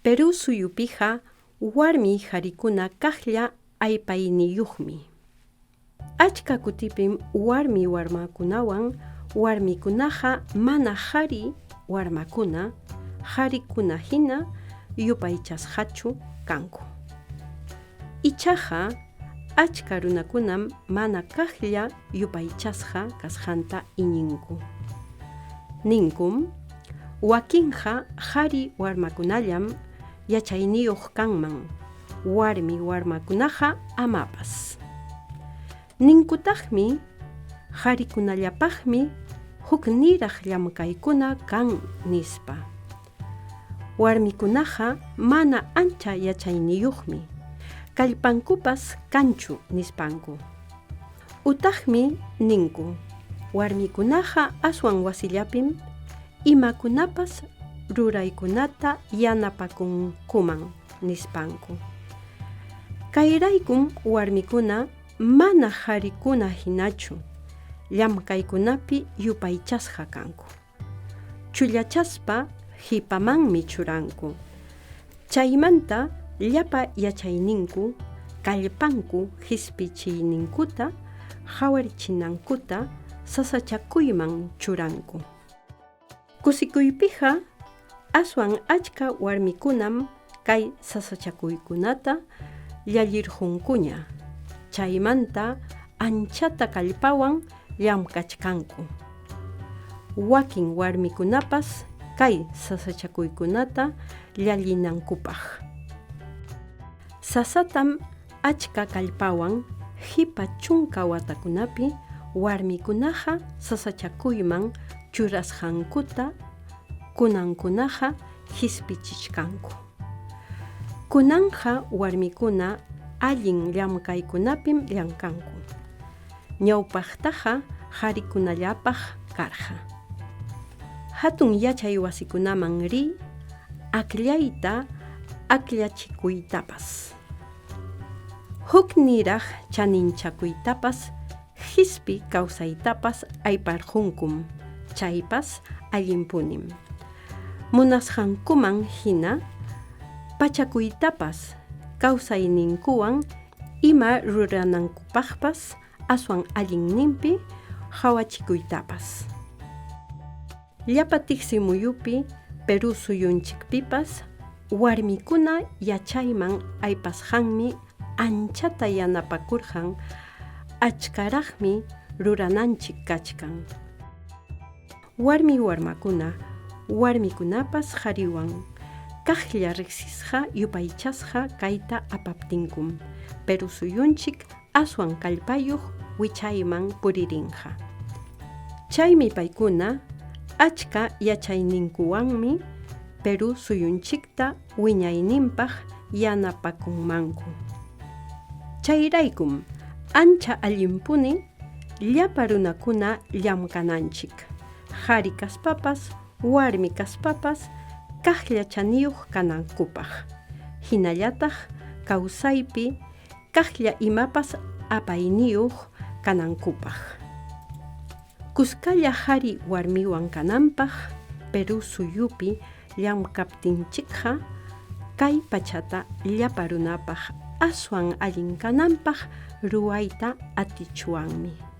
Perú suyupiqa warmi qarikuna kaqlla aypayniyuqmi. Achka kutipim warmakunawan warmikunaqa mana qhari warmakuna, qharikuna hina yupaychasqachu kanku. Ichaqa achka runakunam mana kaqlla yupaychasqa kasqanta iñinku. Ninkum, wakinqa qhari warmakunallam yachayniyuq kanman, warmakunaqa amapas. Ninkutaqmi qharikunallapaqmi huk niraq llamkaykuna kan nispa. Warmikunaqa mana ancha yachayniyuqmi, kallpankupas kanchu nispanku. Utaqmi ninku, warmikunaqa aswan wasillapim imakunapas ruraykunata yanapakunkuman nispanku. Kayraykum warmikuna mana qharikuna hinachu, llamkaykunapi yupaychasqa kanku. Chullachaspa hipamanmi churanku. Chaymanta llapa yachayninku, kallpanku hispichiyninkuta, hawarichinankuta sasachakuyman churanku. Kusikuypiqa aswan achka warmikunam kay sasachakuykunata llallirqunkuña. Chaymanta anchata kallpawan llamkachkanku. Wakin warmikunapas kay sasachakuykunata llallinankupaq. Sasatam achka kallpawan hipa chunka watakunapi warmikunaqa sasachakuyman churasqankuta kunankunaqa hispichichkanku. Kunanqa warmikuna allin llamkaykunapim llamkanku. Ñawpaqtaqa qharikunallapaq karqa. Hatun yachay wasikunaman ri, aqllayta aqllachikuytapas. Huk niraq chaninchakuytapas, hispi kawsaytapas ayparqunkum, chaypas allinpunim. Munasqankuman hina, pachakuytapas, kawsayninkuwan ima ruranankupaqpas aswan allinninpi hawachikuytapas. Llapa tiksi muyupi Perú suyunchikpipas warmikuna yachayman aypasqanmi anchata yanapakurqan, achkaraqmi rurananchik kachkan. Warmakuna, warmikunapas qhariwan kaqlla riqsisqa yupaychasqa kayta apaptinkum, Perú suyunchik aswan kallpayuq wichayman puririnqa. Chaymi paykuna achka yachayninkuwanmi Perú suyunchikta wiñayninpaq yanapakunmanku. Chayraykum ancha allinpuni llapa runakuna llamkananchik, qhari kaspapas, warmi kaspapas kaqlla chaniyuq kanankupaq. Hinallataq kawsaypi kaqlla imapas apayniyuq kanankupaq. Kuskalla qhari warmiwan kananpaq Perú suyupi llamkaptinchikqa kay pachata llapa runapaq aswan allin kananpaq ruwayta atichuwanmi.